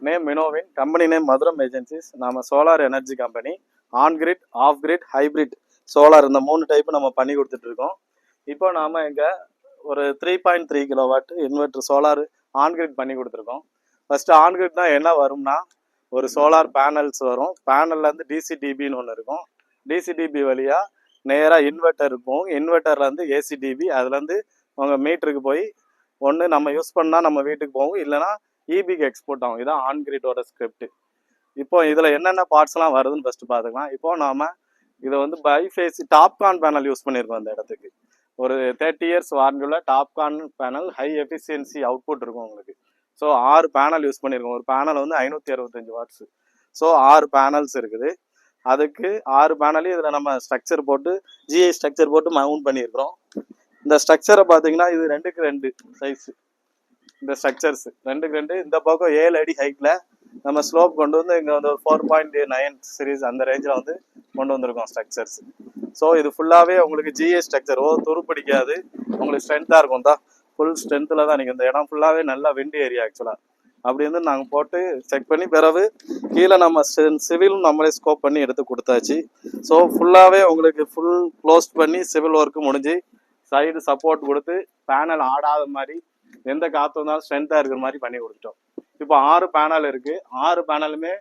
Name வினோவின், company name மதுரம் agencies. நம்ம solar energy company. On grid, off grid, hybrid solar இந்த 3 type நம்ம பண்ணி கொடுத்துட்ருக்கோம். இப்போ நாம் இங்கே ஒரு 3.3 kilowatt inverter solar on grid பண்ணி கொடுத்துருக்கோம். ஃபஸ்ட்டு ஆன் கிரிட்னா என்ன வரும்னா, ஒரு சோலார் பேனல்ஸ் வரும். பேனல்லேருந்து டிசிடிபின்னு ஒன்று இருக்கும். டிசிடிபி வழியாக நேராக இன்வெர்ட்டர் இருக்கும். இன்வெர்ட்டர்லேருந்து ஏசிடிபி, அதுலேருந்து உங்கள் மீட்டருக்கு போய் ஒன்று நம்ம யூஸ் பண்ணால் நம்ம வீட்டுக்கு போகும், இல்லைனா இபிக்கு எக்ஸ்போர்ட் ஆகும். இதுதான் ஆன் கிரிட்டோட ஸ்கிரிப்ட். இப்போ இதில் என்னென்ன பார்ட்ஸ்லாம் வருதுன்னு ஃபஸ்ட்டு பார்த்துக்கலாம். இப்போது நாம் இதை வந்து பைஃபேஸ் டாப்கான் பேனல் யூஸ் பண்ணியிருக்கோம். அந்த இடத்துக்கு ஒரு 30 இயர்ஸ் வாரண்டியுள்ள Topcon panel, high efficiency output இருக்கும் உங்களுக்கு. ஸோ 6 பேனல் யூஸ் பண்ணியிருக்கோம். ஒரு பேனல் வந்து 565 வாட்ஸ். ஸோ 6 பேனல்ஸ் இருக்குது. அதுக்கு 6 பேனலையும் இதில் நம்ம ஸ்ட்ரக்சர் போட்டு ஜிஐ ஸ்ட்ரக்சர் போட்டு மவுண்ட் பண்ணியிருக்கிறோம். இந்த ஸ்ட்ரக்சரை பார்த்தீங்கன்னா இது 2க்கு 2 சைஸு. இந்த ஸ்ட்ரக்சர்ஸ் 2க்கு 2. இந்த பக்கம் 7 அடி ஹைட்டில் நம்ம ஸ்லோப் கொண்டு வந்து இங்கே வந்து 4.9 சீரீஸ் அந்த ரேஞ்சில் வந்து கொண்டு வந்திருக்கோம் ஸ்ட்ரக்சர்ஸ். ஸோ இது ஃபுல்லாகவே உங்களுக்கு ஜிஏ ஸ்ட்ரக்சர். துரு பிடிக்காது, உங்களுக்கு ஸ்ட்ரென்த்தாக இருக்கும் தான். ஃபுல் ஸ்ட்ரென்த்தில் தான் நீங்கள் இந்த இடம் ஃபுல்லாகவே நல்லா விண்டு ஏரியா ஆக்சுவலாக. அப்படி வந்து நாங்கள் போட்டு செக் பண்ணி பிறகு கீழே நம்ம சிவிலும் நம்மளே ஸ்கோப் பண்ணி எடுத்து கொடுத்தாச்சு. ஸோ ஃபுல்லாகவே உங்களுக்கு ஃபுல் க்ளோஸ் பண்ணி சிவில் ஒர்க்கு முடிஞ்சு சைடு சப்போர்ட் கொடுத்து பேனல் ஆடாத மாதிரி எந்த காற்று வந்தாலும் ஸ்ட்ரென்த்தாக இருக்கிற மாதிரி பண்ணி கொடுத்துட்டோம். இப்போ 6 பேனல் இருக்குது. 6 பேனலுமே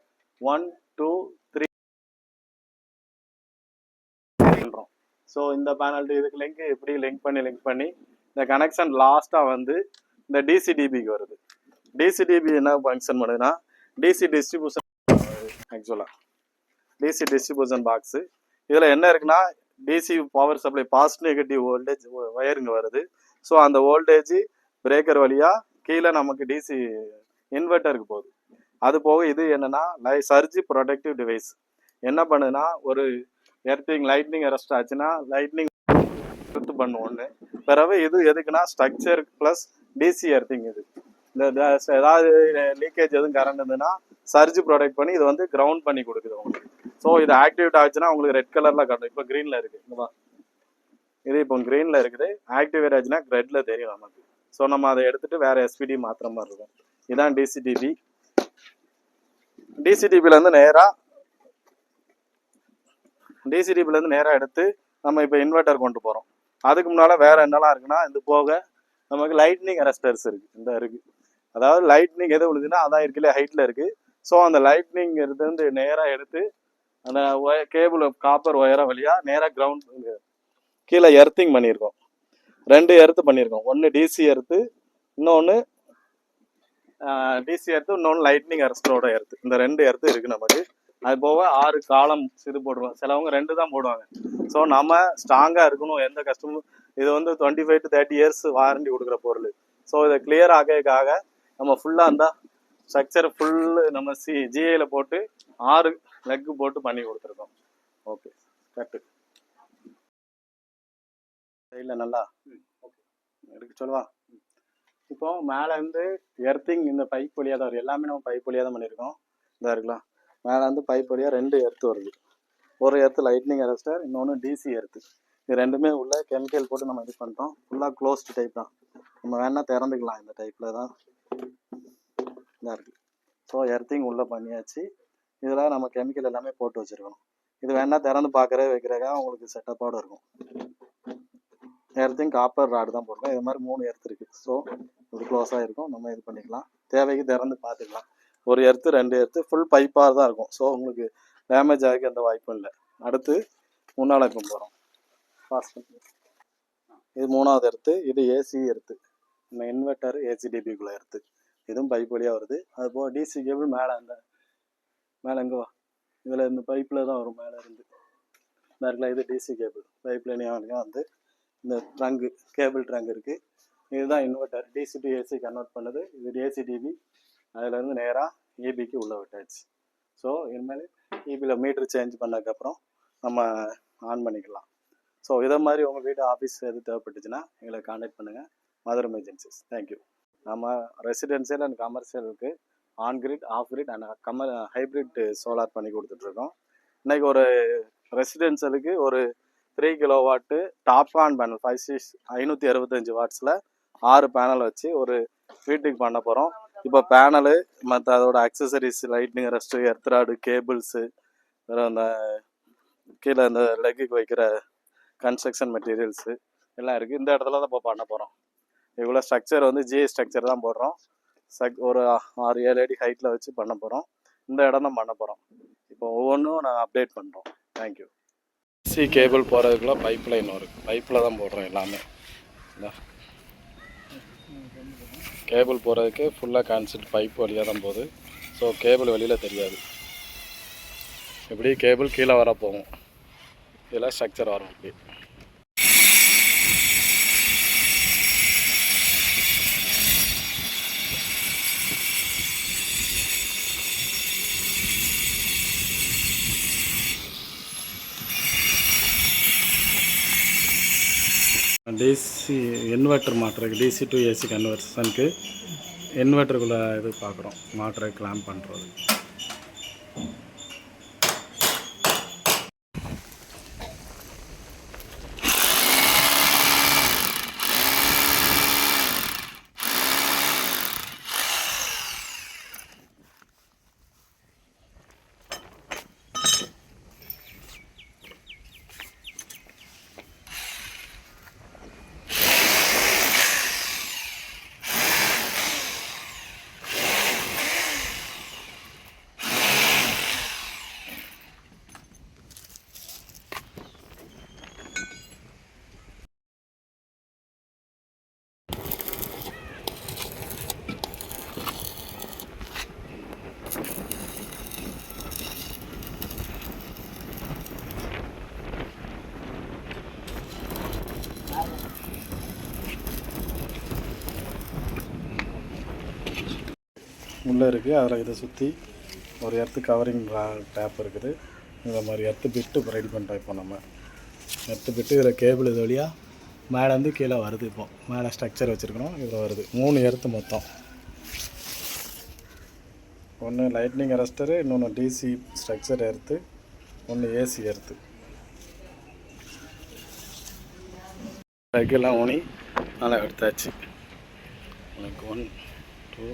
1 2 3 சொல்கிறோம். ஸோ இந்த பேனல் இதுக்கு லிங்க் பண்ணி இந்த கனெக்ஷன் லாஸ்ட்டாக வந்து இந்த டிசிடிபிக்கு வருது. டிசிடிபி என்ன ஃபங்க்ஷன் பண்ணுதுன்னா, டிசி டிஸ்ட்ரிபியூஷன் ஆக்சுவலாக டிசி டிஸ்ட்ரிபியூஷன் பாக்ஸு. இதில் என்ன இருக்குன்னா, DC power supply positive negative voltage ஒயருங்க வருது. ஸோ அந்த வோல்டேஜ் பிரேக்கர் வழியாக கீழே நமக்கு டிசி இன்வெர்ட்டருக்கு போகுது. அது போக இது என்னென்னா சர்ஜ் ப்ரொடெக்டிவ் டிவைஸ். என்ன பண்ணுதுன்னா, ஒரு எர்த்திங் லைட்னிங் அரெஸ்ட் ஆச்சுன்னா லைட்னிங் எடுத்து பண்ணும் ஒன்று. பிறகு இது எதுக்குன்னா ஸ்ட்ரக்சர் ப்ளஸ் டிசி எர்த்திங். இது இந்த ஏதாவது லீக்கேஜ் எதுவும் கரண்ட் இருந்ததுன்னா சர்ஜ் ப்ரொடெக்ட் பண்ணி இது வந்து கிரவுண்ட் பண்ணி கொடுக்குது உங்களுக்கு. ஸோ இது ஆக்டிவேட் ஆச்சுன்னா உங்களுக்கு ரெட் கலரில் காட்டும். இப்போ க்ரீனில் இருக்குது. இது இப்போ க்ரீனில் இருக்குது. ஆக்டிவேட் ஆச்சுன்னா ரெட்டில் தெரியும் நமக்கு. ஸோ நம்ம அதை எடுத்துகிட்டு வேறு எஸ்பிடி மாற்றுற மாதிரி இருக்கும். இதுதான் டிசிடிபி. டிசிடிபிலேருந்து நேராக எடுத்து நம்ம இப்போ இன்வெர்ட்டர் கொண்டு போகிறோம். அதுக்கு முன்னால் வேறு என்னெல்லாம் இருக்குன்னா, இது போக நமக்கு லைட்னிங் அரெஸ்டர்ஸ் இருக்குது. இந்த இருக்குது, அதாவது லைட்னிங் எது விழுதுன்னா அதான் இருக்குல்ல ஹைட்டில் இருக்குது. ஸோ அந்த லைட்னிங் இருந்து நேராக எடுத்து அந்த கேபிள் காப்பர் ஒயரை வழியாக நேராக கிரவுண்ட் கீழே எர்த்திங் பண்ணியிருக்கோம். 2 எர்த்து பண்ணியிருக்கோம். ஒன்று டிசி எர்த்து, இன்னொன்று லைட்னிங் அரெஸ்டரோட எர்த்து. இந்த 2 எர்த்து இருக்குது நமக்கு. அது போக 6 காலம் இது போடுவோம். சிலவங்க 2 தான் போடுவாங்க. ஸோ நம்ம ஸ்ட்ராங்காக இருக்கணும். எந்த கஸ்டமரும் இது வந்து 25 to 30 இயர்ஸ் வாரண்டி கொடுக்குற பொருள். ஸோ இதை கிளியர் ஆகிறதுக்காக நம்ம ஃபுல்லாக அந்த ஸ்ட்ரக்சர் ஃபுல்லு நம்ம ஜிஏல போட்டு 6 லெக்கு போட்டு பண்ணி கொடுத்துருக்கோம். Okay, correct. இல்லை நல்லா எடுக்க சொல்லுவா. இப்போ மேலே வந்து எர்த்திங் இந்த பைப் வழியாக தான் வரும். எல்லாமே நம்ம பைப் வழியாக தான் பண்ணியிருக்கோம். இதாக இருக்கலாம். மேலே வந்து பைப் வழியாக 2 எர்த்து வருது. ஒரு எர்த்து லைட்னிங் அரெஸ்டர், இன்னொன்று டிசி எர்த்து. இது 2மே உள்ள கெமிக்கல் போட்டு நம்ம இது பண்ணிட்டோம். ஃபுல்லாக க்ளோஸ்டு டைப் தான். நம்ம வேணால் திறந்துக்கலாம். இந்த டைப்பில் தான் இதாக இருக்குது. ஸோ எர்த்திங் உள்ளே பண்ணியாச்சு. இதில் நம்ம கெமிக்கல் எல்லாமே போட்டு வச்சுருக்கணும். இது வேணால் திறந்து வைக்கிறக்காக உங்களுக்கு செட்டப்போடு இருக்கும். எர்த்திங் காப்பர் ராடு தான் போடுறோம். இது மாதிரி 3 எர்த்து இருக்குது. ஸோ இது க்ளோஸாக இருக்கும். நம்ம இது பண்ணிக்கலாம். தேவைக்கு திறந்து பார்த்துக்கலாம். ஒரு எர்த்து 2 எர்த்து ஃபுல் பைப்பாக தான் இருக்கும். ஸோ உங்களுக்கு டேமேஜ் ஆகி எந்த வாய்ப்பும் இல்லை. அடுத்து முன்னால் இருக்கும் போகிறோம். இது 3வது எர்த்து. இது ஏசி எர்த்து. நம்ம இன்வெர்ட்டர் ஏசிடிபிக்குள்ளே எர்த்து. இதுவும் பைப் வழியாக வருது. அது போக டிசி கேபிள் மேலே எங்கே வா, இதில் இந்த பைப்பில் தான் வரும். மேலே இருந்து இந்த இருக்கலாம். இது டிசி கேபிள் பைப்பில் வந்து இந்த ட்ரங்கு கேபிள் ட்ரங்க் இருக்குது. இதுதான் inverter DC to AC convert பண்ணுது. இது ஏசிடிபி. அதிலேருந்து நேராக இபிக்கு உள்ளே விட்டாச்சு. ஸோ இனிமேல் இபியில் மீட்ரு சேஞ்ச் பண்ணதுக்கப்புறம் நம்ம ஆன் பண்ணிக்கலாம். ஸோ இதை மாதிரி உங்கள் வீட்டு ஆஃபீஸ் எது தேவைப்பட்டுச்சுன்னா எங்களை கான்டாக்ட் பண்ணுங்கள். மதுரம் ஏஜென்சிஸ். தேங்க்யூ. நம்ம ரெசிடென்சியல் அண்ட் கமர்ஷியலுக்கு on grid, off grid and hybrid solar பண்ணி கொடுத்துட்ருக்கோம். இன்றைக்கி ஒரு ரெசிடென்சியலுக்கு ஒரு 3 கிலோவாட்டு டாப்கான் பேனல் 565 வாட்ஸில் 6 பேனல் வச்சு ஒரு வீட்டுக்கு பண்ண போகிறோம். இப்போ பேனலு மற்ற அதோட accessories lightning rest earth rod cables அப்புறம் அந்த கீழே இந்த லெக்குக்கு வைக்கிற கன்ஸ்ட்ரக்ஷன் மெட்டீரியல்ஸு எல்லாம் இருக்குது. இந்த இடத்துல தான் இப்போ பண்ண போகிறோம். இவ்வளோ ஸ்ட்ரக்சர் வந்து ஜிஐ ஸ்ட்ரக்சர் தான் போடுறோம். ஒரு 6-7 அடி ஹைட்டில் வச்சு பண்ண போகிறோம். இந்த இடம் தான் பண்ண போகிறோம். இப்போ ஒவ்வொன்றும் நான் அப்டேட் பண்ணுறோம். தேங்க்யூ. சி கேபிள் போகிறதுக்குள்ள பைப் லைன் வரும். பைப்பில் தான் போடுறோம் எல்லாமே. கேபிள் போகிறதுக்கு ஃபுல்லாக கான்செப்ட் பைப் வழியாக தான் போகுது. ஸோ கேபிள் வெளியில் தெரியாது. இப்படி கேபிள் கீழே வர போகும். இதெல்லாம் ஸ்ட்ரக்சர் வரும். இப்படி டிசி இன்வெர்ட்டர் மாட்டுறதுக்கு டிசி டு ஏசி கன்வர்ஷனுக்கு இன்வெர்ட்டருக்குள்ளே இது பார்க்குறோம். மாட்டுறதுக்கு கிளாம்ப் பண்ணுறது. உள்ளே இருக்குது. அதில் இதை சுற்றி ஒரு எர்த்து கவரிங் டேப் இருக்குது. இந்த மாதிரி எர்த்து பிட்டு இப்போ ரெடி பண்ணுறோம். இப்போ நம்ம எர்த்து பிட்டு இதில் கேபிள் இது வழியாக மேலேருந்து கீழே வருது. இப்போ மேலே ஸ்ட்ரக்சர் வச்சுருக்கணும். இதில் வருது 3 எர்த்து மொத்தம். ஒன்று லைட்னிங் அரெஸ்டரு, இன்னொன்று டிசி ஸ்ட்ரக்சர் எர்த்து, ஒன்று ஏசி எர்த்து. ரெகுலாம் ஊனி நல்லா எடுத்தாச்சு. எனக்கு 1 2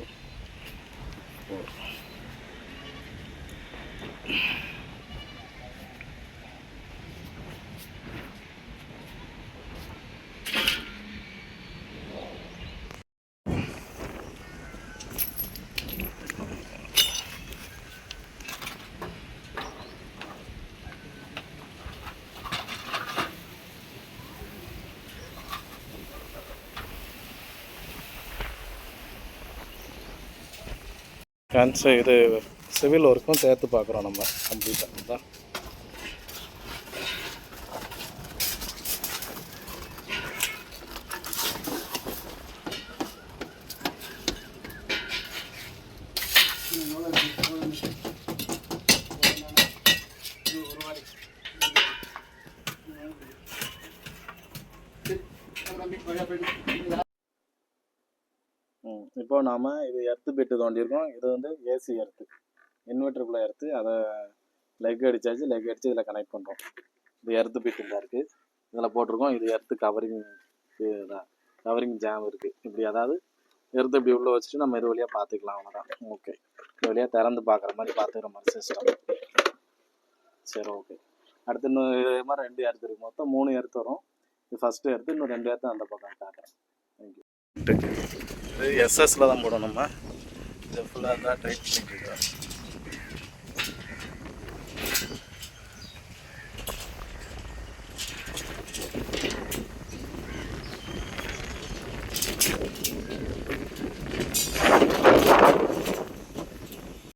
4. இது சிவில் ஒர்க்கும் சேர்த்து பார்க்குறோம் நம்ம கம்ப்ளீட்டாக தான். இப்போ நாம் இது எர்த்து பிட்டு தோண்டியிருக்கோம். இது வந்து ஏசி எர்த்து, இன்வெர்ட்டருக்குள்ளே எர்த்து. அதை லெக் அடித்தாச்சு. லெக் அடித்து இதில் கனெக்ட் பண்ணுறோம். இது எர்த்து பிட்டு தான் இருக்குது. இதில் போட்டிருக்கோம். இது எர்த்து கவரிங் ஜாம் இருக்குது. இப்படி அதாவது எர்த்து இப்படி உள்ளே வச்சுட்டு நம்ம இது வழியாக பார்த்துக்கலாம். அவ்வளோதான். ஓகே. இது வழியாக திறந்து பார்க்குற மாதிரி பார்த்துக்கிற மாதிரி சிஸ்டம். சரி, ஓகே. அடுத்து இன்னும் இதே மாதிரி 2 எர்த்து இருக்குது. மொத்தம் 3 எர்த்து வரும். இது ஃபஸ்ட்டு எர்த்து. இன்னும் 2 எர்த்து அந்த பக்கம் காட்டுறேன். தேங்க்யூ. இது எஸ்எஸ்ல தான் போடணும். நம்ம இது ஃபுல்லாக தான் டைட் பண்ணிட்டு இருக்கோம்.